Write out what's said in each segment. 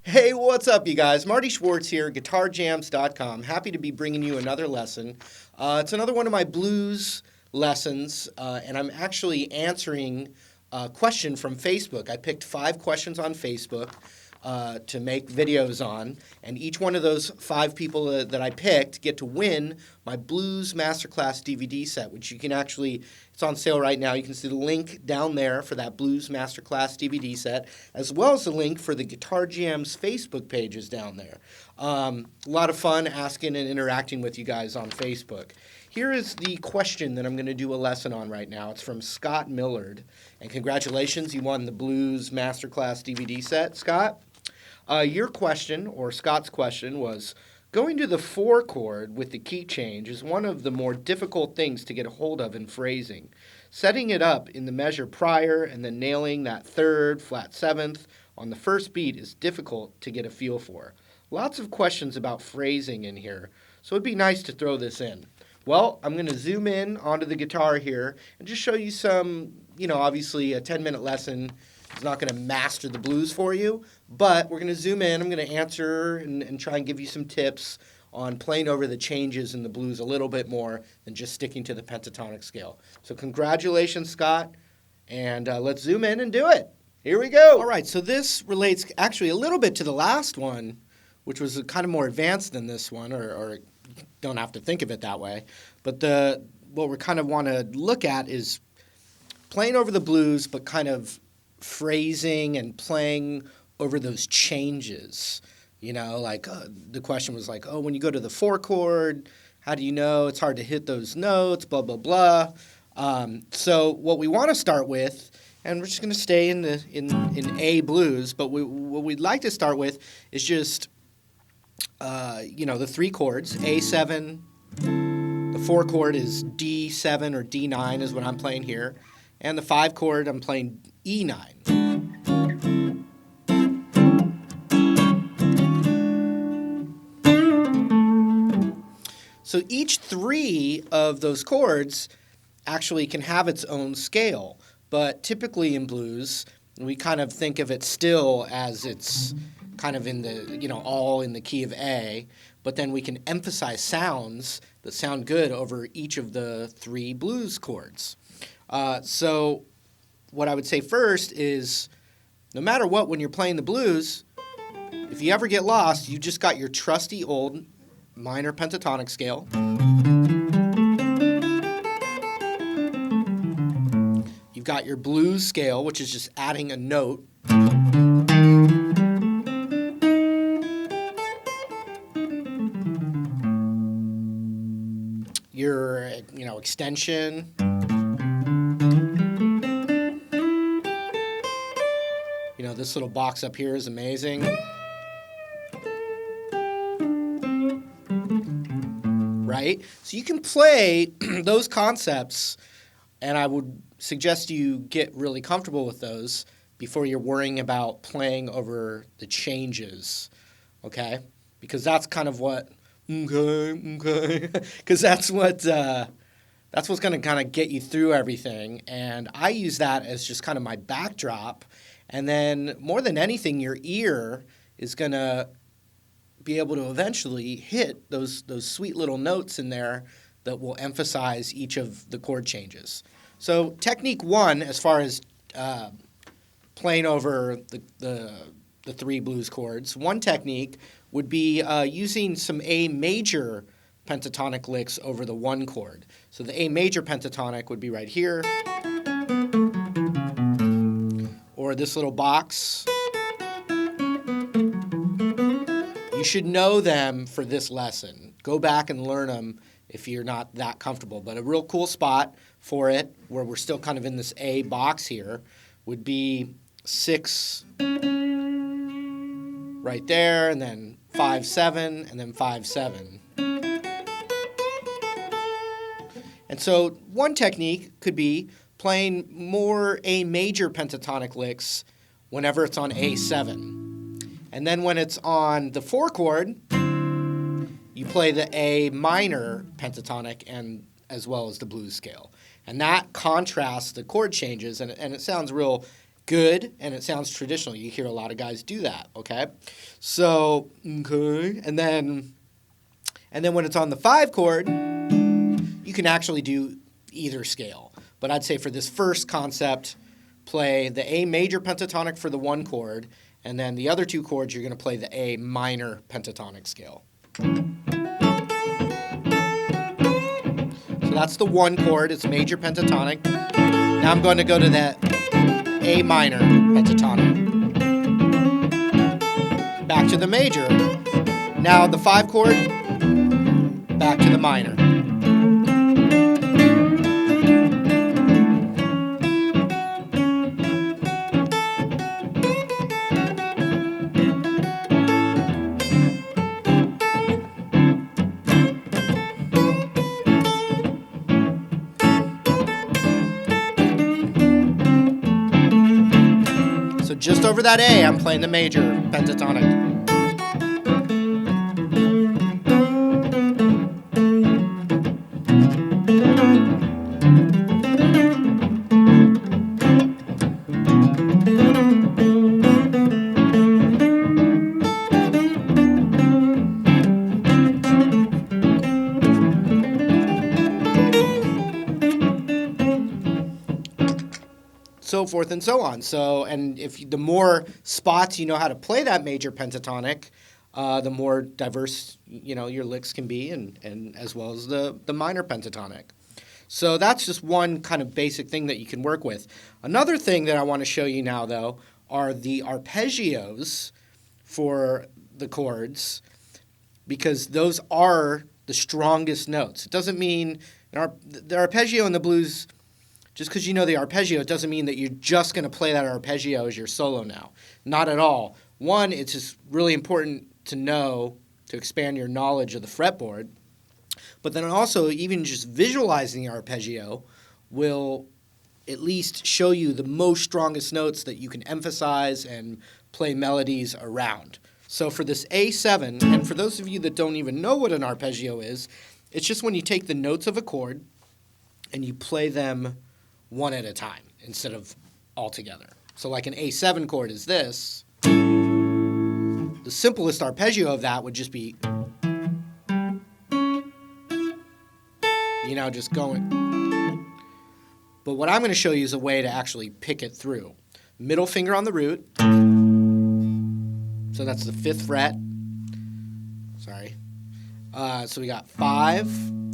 Hey, what's up, you guys? Marty Schwartz here, GuitarJams.com. Happy to be bringing you another lesson. It's another one of my blues lessons, and I'm actually answering a question from Facebook. I picked 5 questions on Facebook to make videos on, and each one of those 5 people that I picked get to win my Blues Masterclass DVD set, which you can actually, it's on sale right now. You can see the link down there for that Blues Masterclass DVD set, as well as the link for the Guitar Jams Facebook pages down there. A lot of fun asking and interacting with you guys on Facebook. Here is the question that I'm going to do a lesson on right now. It's from Scott Millard, and congratulations, you won the Blues Masterclass DVD set, Scott. Your question, or Scott's question, was, going to the 4 chord with the key change is one of the more difficult things to get a hold of in phrasing. Setting it up in the measure prior and then nailing that 3rd, flat 7th on the first beat is difficult to get a feel for. Lots of questions about phrasing in here, so it'd be nice to throw this in. Well, I'm going to zoom in onto the guitar here and just show you some, obviously a 10-minute lesson is not going to master the blues for you, but we're going to zoom in. I'm going to answer and try and give you some tips on playing over the changes in the blues a little bit more than just sticking to the pentatonic scale. So congratulations, Scott, and let's zoom in and do it. Here we go. All right, so this relates actually a little bit to the last one, which was kind of more advanced than this one, or don't have to think of it that way. But what we kind of want to look at is playing over the blues, but kind of phrasing and playing over those changes. The question was like, when you go to the 4 chord, how do you know? It's hard to hit those notes, blah, blah, blah. So what we want to start with, and we're just going to stay in A blues, but what we'd like to start with is just, the 3 chords, A7, the 4 chord is D7 or D9 is what I'm playing here, and the 5 chord I'm playing E9. So each 3 of those chords actually can have its own scale, but typically in blues, we kind of think of it still as it's kind of in the, all in the key of A, but then we can emphasize sounds that sound good over each of the 3 blues chords. So what I would say first is, no matter what, when you're playing the blues, if you ever get lost, you just got your trusty old minor pentatonic scale. You've got your blues scale, which is just adding a note. Your, extension. This little box up here is amazing. Right? So you can play those concepts, and I would suggest you get really comfortable with those before you're worrying about playing over the changes, okay? Because that's kind of what, because that's what's going to kind of get you through everything, and I use that as just kind of my backdrop. And then, more than anything, your ear is going to be able to eventually hit those sweet little notes in there that will emphasize each of the chord changes. So technique 1, as far as playing over the 3 blues chords, one technique would be using some A major pentatonic licks over the 1 chord. So the A major pentatonic would be right here, or this little box. You should know them for this lesson. Go back and learn them if you're not that comfortable. But a real cool spot for it, where we're still kind of in this A box here, would be 6 right there, and then 5-7, and then 5-7. And so one technique could be playing more A major pentatonic licks whenever it's on A7. And then when it's on the 4 chord, you play the A minor pentatonic and as well as the blues scale. And that contrasts the chord changes, and it sounds real good and it sounds traditional. You hear a lot of guys do that, okay? So, okay, and then when it's on the 5 chord, you can actually do either scale. But I'd say for this first concept, play the A major pentatonic for the 1 chord, and then the other 2 chords you're going to play the A minor pentatonic scale. So that's the 1 chord, it's major pentatonic. Now I'm going to go to that A minor pentatonic. Back to the major. Now the 5 chord, back to the minor. So just over that A, I'm playing the major pentatonic. So forth and so on. So, and if the more spots you know how to play that major pentatonic, the more diverse your licks can be, and as well as the minor pentatonic. So that's just one kind of basic thing that you can work with. Another thing that I want to show you now, though, are the arpeggios for the chords, because those are the strongest notes. It doesn't mean the arpeggio in the blues. Just because you know the arpeggio, it doesn't mean that you're just going to play that arpeggio as your solo now. Not at all. One, it's just really important to know, to expand your knowledge of the fretboard. But then also, even just visualizing the arpeggio will at least show you the most strongest notes that you can emphasize and play melodies around. So for this A7, and for those of you that don't even know what an arpeggio is, it's just when you take the notes of a chord and you play them one at a time instead of all together. So like an A7 chord is this. The simplest arpeggio of that would just be, just going. But what I'm going to show you is a way to actually pick it through. Middle finger on the root. So that's the 5th fret. Sorry. So we got 5,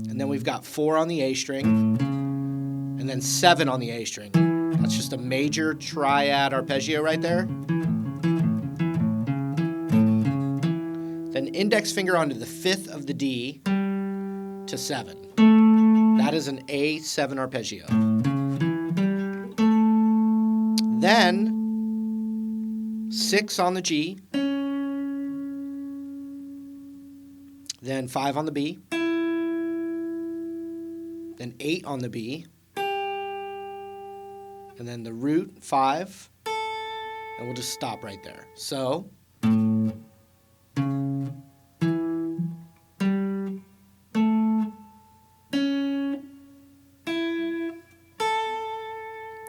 and then we've got 4 on the A string, and then 7 on the A string. That's just a major triad arpeggio right there. Then index finger onto the 5th of the D to 7. That is an A7 arpeggio. Then 6 on the G. Then 5 on the B. Then 8 on the B. And then the root, 5. And we'll just stop right there. So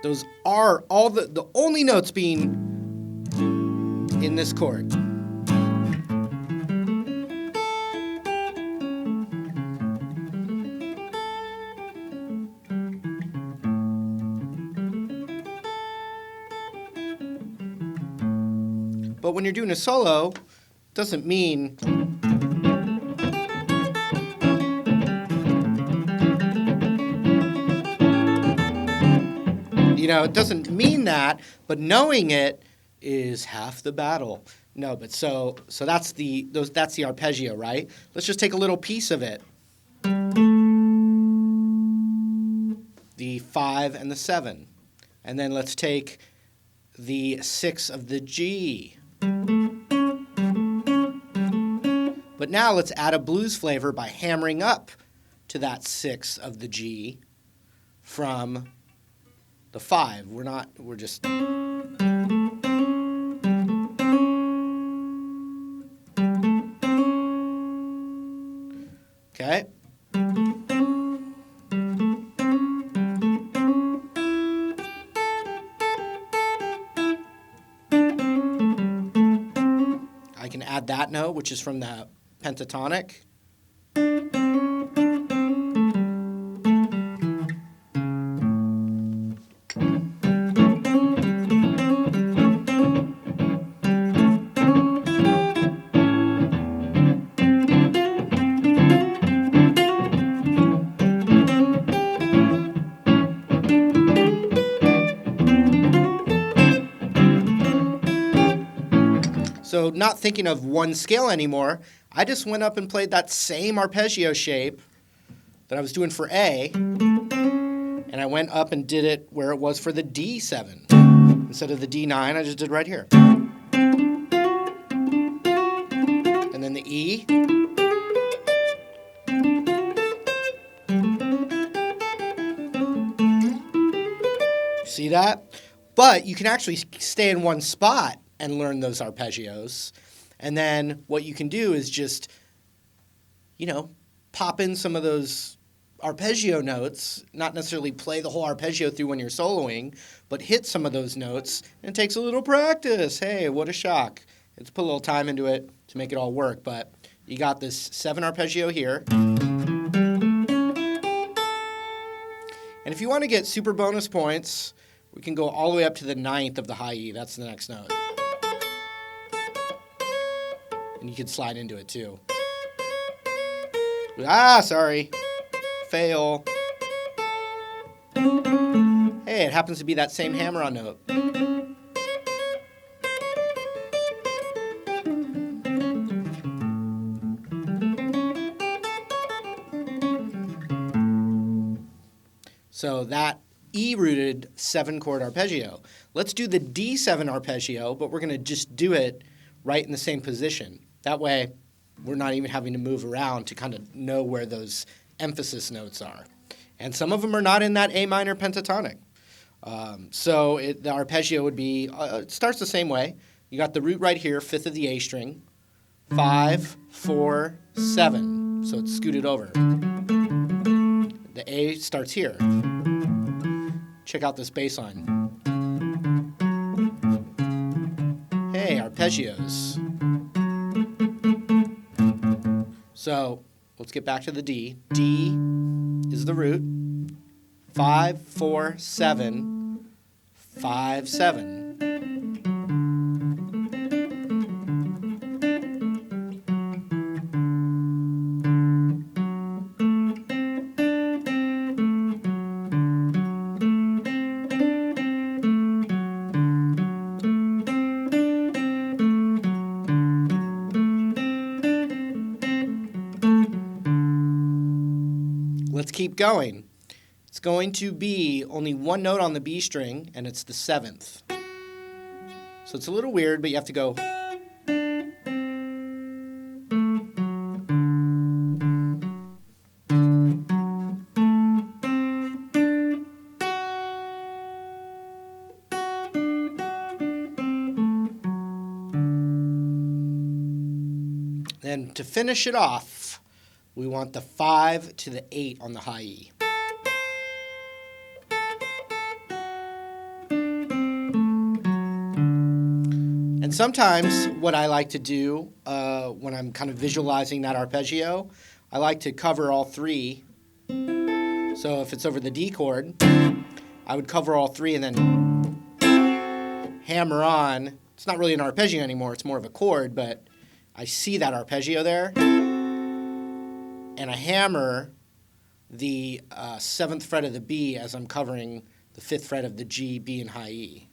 those are all the only notes being in this chord. But when you're doing a solo, it doesn't mean it doesn't mean that, but knowing it is half the battle. No, but so that's the arpeggio, right? Let's just take a little piece of it. The 5 and the 7. And then let's take the 6 of the G. But now let's add a blues flavor by hammering up to that 6 of the G from the 5. We're just. Okay. and add that note, which is from the pentatonic. So not thinking of one scale anymore, I just went up and played that same arpeggio shape that I was doing for A, and I went up and did it where it was for the D7. Instead of the D9, I just did right here. And then the E. See that? But you can actually stay in one spot and learn those arpeggios. And then what you can do is just, pop in some of those arpeggio notes, not necessarily play the whole arpeggio through when you're soloing, but hit some of those notes, and it takes a little practice. Hey, what a shock. Let's put a little time into it to make it all work, but you got this 7 arpeggio here. And if you want to get super bonus points, we can go all the way up to the 9th of the high E. That's the next note. And you can slide into it too. Sorry. Fail. Hey, it happens to be that same hammer-on note. So that E-rooted 7-chord arpeggio. Let's do the D7 arpeggio, but we're going to just do it right in the same position. That way, we're not even having to move around to kind of know where those emphasis notes are. And some of them are not in that A minor pentatonic. So the arpeggio would be, it starts the same way. You got the root right here, 5th of the A string, 5, 4, 7. So it's scooted over. The A starts here. Check out this bass line. Hey, arpeggios. So let's get back to the D. D is the root. 5, 4, 7, 5, 7. Let's keep going. It's going to be only one note on the B string, and it's the 7th. So it's a little weird, but you have to go. Then to finish it off, we want the 5 to the 8 on the high E. And sometimes what I like to do when I'm kind of visualizing that arpeggio, I like to cover all 3. So if it's over the D chord, I would cover all 3 and then hammer on. It's not really an arpeggio anymore, it's more of a chord, but I see that arpeggio there. And I hammer the 7th fret of the B as I'm covering the 5th fret of the G, B, and high E.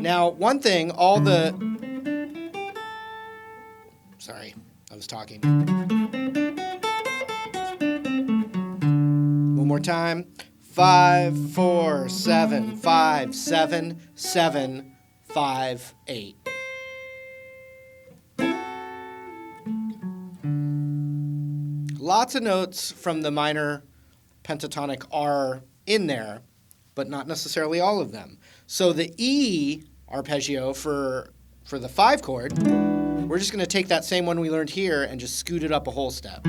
Now, one thing, Sorry, I was talking. One more time. 5, 4, 7, 5, 7, 7, 5, 8. Lots of notes from the minor pentatonic are in there, but not necessarily all of them. So the E arpeggio for the 5 chord, we're just going to take that same one we learned here and just scoot it up a whole step.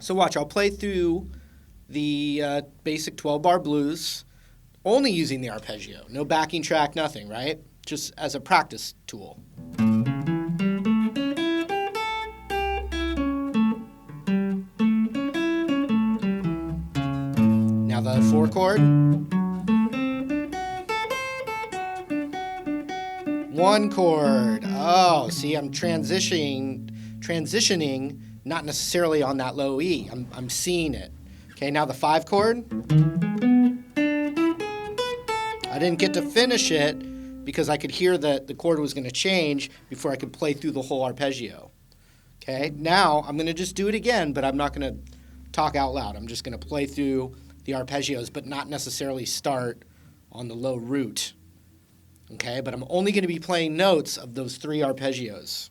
So watch, I'll play through the basic 12-bar blues, only using the arpeggio. No backing track, nothing, right? Just as a practice tool. Now the 4 chord. 1 chord. Oh, see, I'm transitioning, not necessarily on that low E. I'm seeing it. Okay, now the 5 chord. I didn't get to finish it because I could hear that the chord was going to change before I could play through the whole arpeggio. Okay, now I'm going to just do it again, but I'm not going to talk out loud. I'm just going to play through the arpeggios, but not necessarily start on the low root. Okay, but I'm only going to be playing notes of those 3 arpeggios.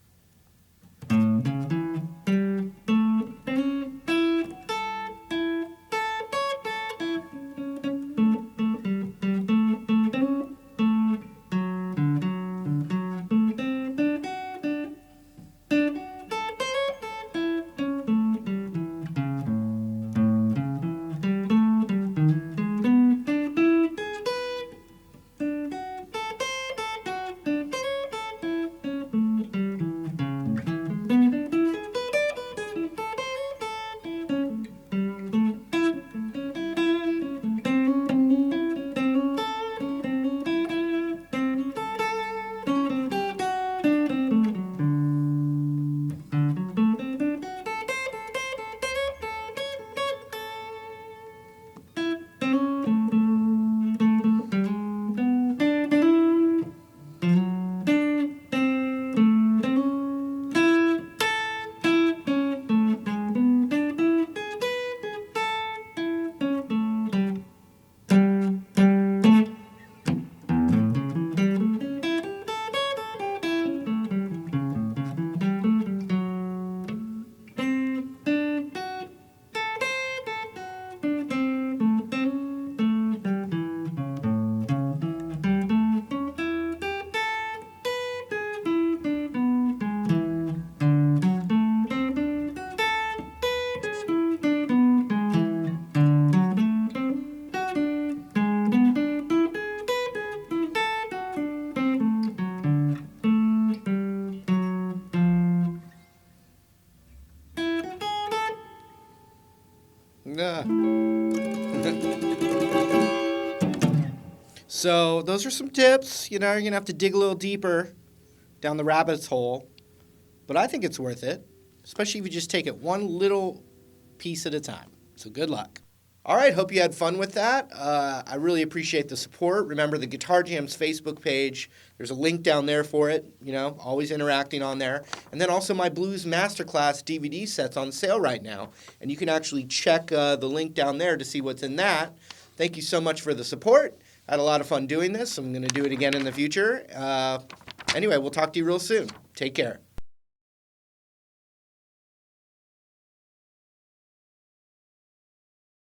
So those are some tips. You're going to have to dig a little deeper down the rabbit's hole. But I think it's worth it, especially if you just take it one little piece at a time. So good luck. All right, hope you had fun with that. I really appreciate the support. Remember the Guitar Jams Facebook page. There's a link down there for it, always interacting on there. And then also my Blues Masterclass DVD set's on sale right now. And you can actually check the link down there to see what's in that. Thank you so much for the support. I had a lot of fun doing this. I'm going to do it again in the future. Anyway, we'll talk to you real soon. Take care.